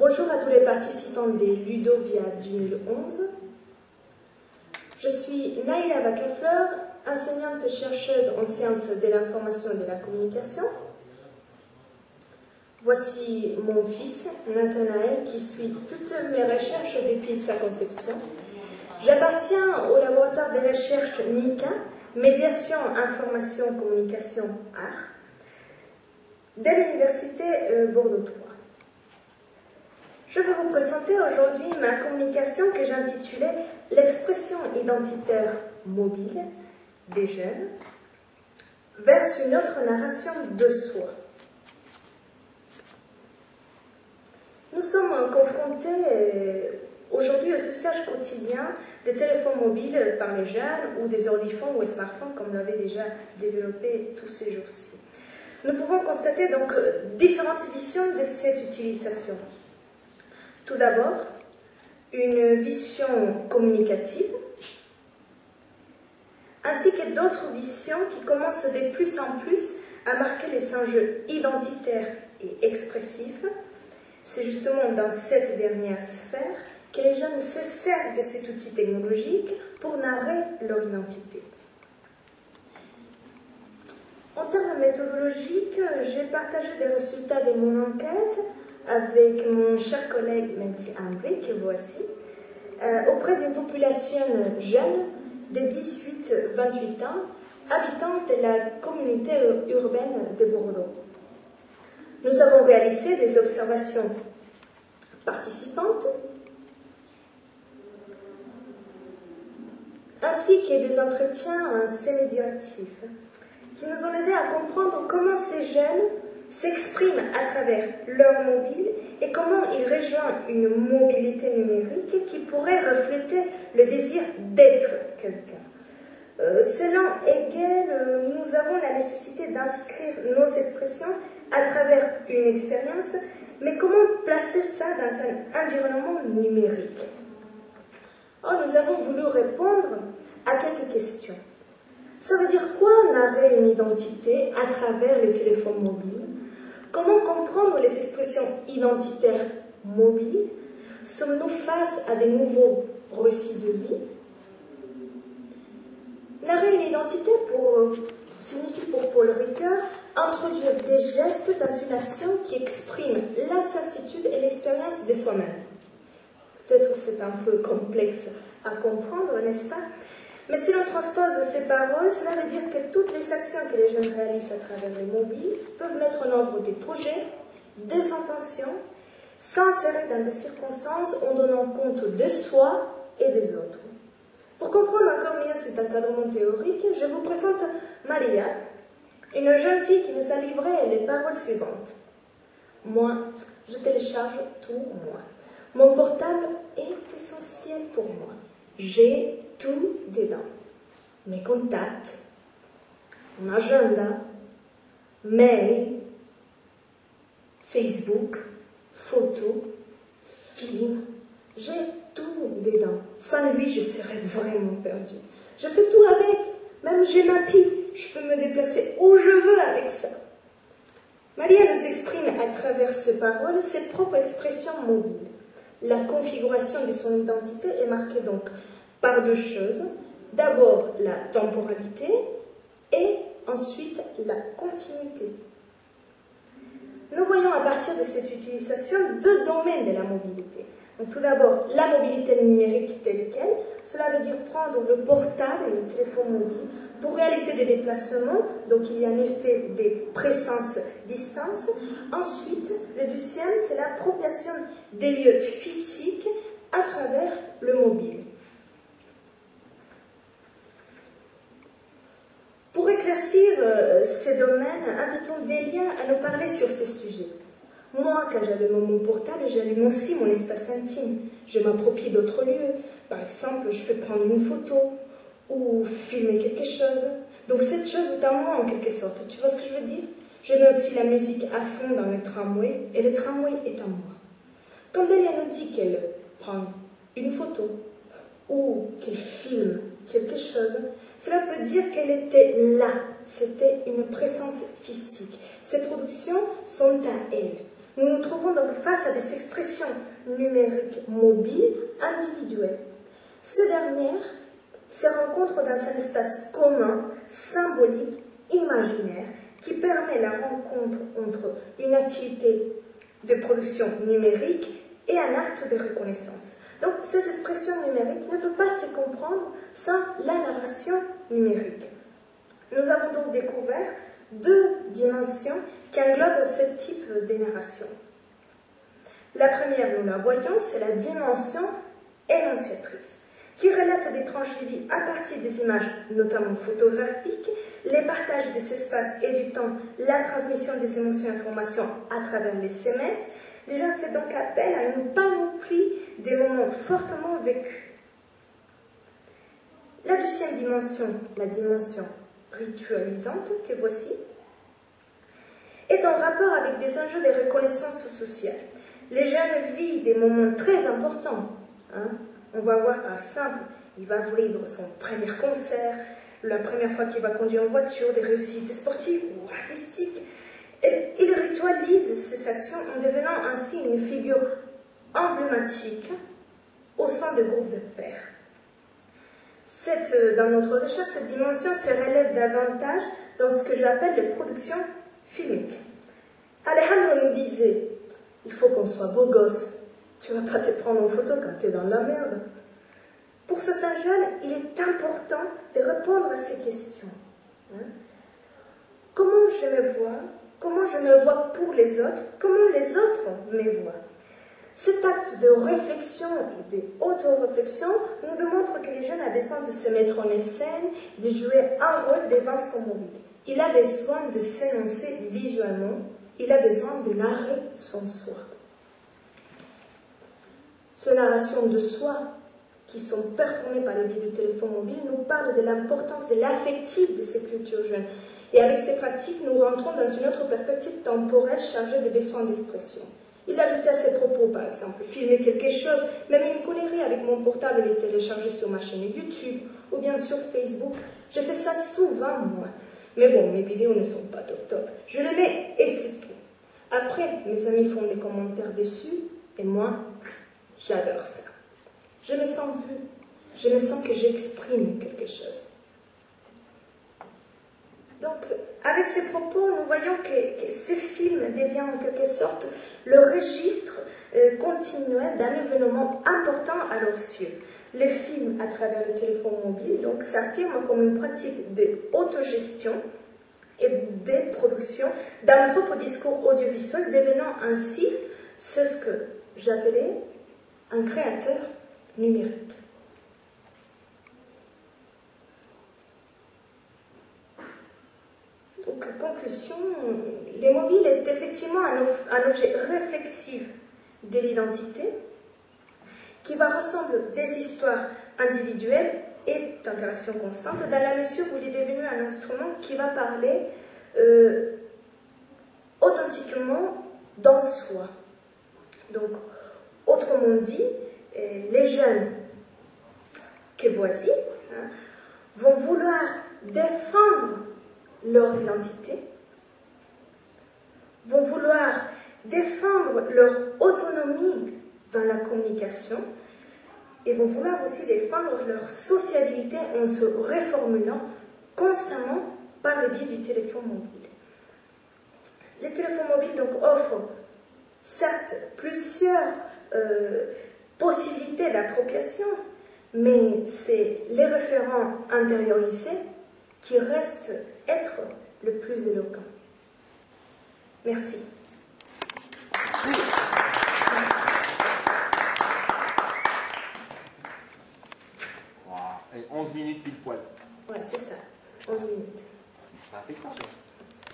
Bonjour à tous les participants des Ludovia 2011. Je suis Naïla Vacafleur, enseignante-chercheuse en sciences de l'information et de la communication. Voici mon fils, Nathanaël, qui suit toutes mes recherches depuis sa conception. J'appartiens au laboratoire de recherche MICA, Médiation, Information, Communication, Art, de l'Université Bordeaux 3. Je vais vous présenter aujourd'hui ma communication que j'intitulais « L'expression identitaire mobile des jeunes vers une autre narration de soi ». Nous sommes confrontés aujourd'hui au usage quotidien des téléphones mobiles par les jeunes ou des ordiphones ou smartphones comme l'avait déjà développé tous ces jours-ci. Nous pouvons constater donc différentes visions de cette utilisation. Tout d'abord, une vision communicative, ainsi que d'autres visions qui commencent de plus en plus à marquer les enjeux identitaires et expressifs. C'est justement dans cette dernière sphère que les jeunes se servent de cet outil technologique pour narrer leur identité. En termes méthodologiques, j'ai partagé des résultats de mon enquête avec mon cher collègue Menti Ambry, que voici, auprès d'une population jeune de 18-28 ans, habitants de la communauté urbaine de Bordeaux. Nous avons réalisé des observations participantes, ainsi que des entretiens semi-directifs, qui nous ont aidé à comprendre comment ces jeunes s'expriment à travers leur mobile et comment ils rejoignent une mobilité numérique qui pourrait refléter le désir d'être quelqu'un. Selon Hegel, nous avons la nécessité d'inscrire nos expressions à travers une expérience, mais comment placer ça dans un environnement numérique? Or, nous avons voulu répondre à quelques questions. Ça veut dire quoi narrer une identité à travers le téléphone mobile? Comment comprendre les expressions identitaires mobiles? Sommes-nous face à de nouveaux récits de vie? Narrer une identité signifie pour Paul Ricoeur introduire des gestes dans une action qui exprime la certitude et l'expérience de soi-même. Peut-être c'est un peu complexe à comprendre, n'est-ce pas? Mais si l'on transpose ces paroles, cela veut dire que toutes les actions que les jeunes réalisent à travers les mobiles peuvent mettre en œuvre des projets, des intentions, s'insérer dans des circonstances en donnant compte de soi et des autres. Pour comprendre encore mieux cet encadrement théorique, je vous présente Maria, une jeune fille qui nous a livré les paroles suivantes. Moi, je télécharge tout moi. Mon portable est essentiel pour moi. J'ai tout dedans. Mes contacts, mon agenda, mail, Facebook, photos, films. J'ai tout dedans. Sans lui, je serais vraiment perdue. Je fais tout avec. Même j'ai ma pile. Je peux me déplacer où je veux avec ça. Maria nous exprime à travers ces paroles ses propres expressions mobiles. La configuration de son identité est marquée donc par deux choses. D'abord la temporalité et ensuite la continuité. Nous voyons à partir de cette utilisation deux domaines de la mobilité. Donc, tout d'abord, la mobilité numérique telle quelle. Cela veut dire prendre le portable, le téléphone mobile, pour réaliser des déplacements. Donc, il y a en effet des présences-distances. Ensuite, le deuxième, c'est l'appropriation des lieux physiques à travers le mobile. Pour éclaircir ces domaines, invitons Delia à nous parler sur ces sujets. Moi, quand j'allume mon portable, j'allume aussi mon espace intime. Je m'approprie d'autres lieux. Par exemple, je peux prendre une photo ou filmer quelque chose. Donc cette chose est à moi en quelque sorte. Tu vois ce que je veux dire? Je mets aussi la musique à fond dans le tramway et le tramway est à moi. Quand Delia nous dit qu'elle prend une photo ou qu'elle filme quelque chose, cela peut dire qu'elle était là. C'était une présence physique. Ces productions sont à elle. Nous nous trouvons donc face à des expressions numériques mobiles individuelles. Ces dernières se rencontrent dans un espace commun, symbolique, imaginaire, qui permet la rencontre entre une activité de production numérique et un acte de reconnaissance. Donc ces expressions numériques ne peuvent pas se comprendre sans la narration numérique. Nous avons donc découvert deux dimensions qui englobent ce type de narration. La première, nous la voyons, c'est la dimension énonciatrice, qui relate des tranches de vie à partir des images, notamment photographiques, les partages des espaces et du temps, la transmission des émotions et informations à travers les SMS. Les gens font donc appel à une panoplie des moments fortement vécus. La deuxième dimension, la dimension ritualisante que voici, est en rapport avec des enjeux de reconnaissance sociale. Les jeunes vivent des moments très importants. On va voir par exemple, il va vivre son premier concert, la première fois qu'il va conduire en voiture, des réussites sportives ou artistiques. Et il ritualise ces actions en devenant ainsi une figure emblématique au sein de groupes de pairs. Dans notre recherche, cette dimension se relève davantage dans ce que j'appelle les productions filmiques. Alejandro nous disait, il faut qu'on soit beau gosse, tu ne vas pas te prendre en photo quand tu es dans la merde. Pour certains jeunes, il est important de répondre à ces questions. Comment je me vois? Comment je me vois pour les autres? Comment les autres me voient? Cet acte de réflexion et d'auto-réflexion nous démontre que les jeunes ont besoin de se mettre en scène, de jouer un rôle devant son mobile. Il a besoin de s'énoncer visuellement, il a besoin de l'arrêt sans soi. Ces narrations de soi qui sont performées par les biais du téléphone mobile nous parlent de l'importance de l'affectif de ces cultures jeunes. Et avec ces pratiques, nous rentrons dans une autre perspective temporelle chargée de besoins d'expression. Il ajoutait à ses propos, par exemple, filmer quelque chose, même une connerie avec mon portable et télécharger sur ma chaîne YouTube ou bien sur Facebook. Je fais ça souvent, moi. Mais bon, mes vidéos ne sont pas top. Je les mets et c'est tout. Après, mes amis font des commentaires dessus et moi, j'adore ça. Je me sens vue. Je me sens que j'exprime quelque chose. Donc, avec ces propos, nous voyons que ces films deviennent en quelque sorte le registre continuel d'un événement important à leurs yeux. Les films à travers le téléphone mobile donc, s'affirment comme une pratique d'autogestion et de production d'un propre discours audiovisuel, devenant ainsi ce que j'appelais un créateur numérique. Donc, conclusion, les mobiles est effectivement un objet réflexif de l'identité qui va rassembler des histoires individuelles et d'interactions constantes dans la mesure où il est devenu un instrument qui va parler authentiquement dans soi. Donc, autrement dit, les jeunes que voici vont vouloir défendre leur identité, vont vouloir défendre leur autonomie dans la communication et vont vouloir aussi défendre leur sociabilité en se reformulant constamment par le biais du téléphone mobile. Le téléphone mobile donc offre certes plusieurs possibilités d'appropriation, mais c'est les référents intériorisés qui restent être le plus éloquent. Merci. Wow. Et 11 minutes pile poil. Ouais, c'est ça. 11 minutes. C'est impeccable.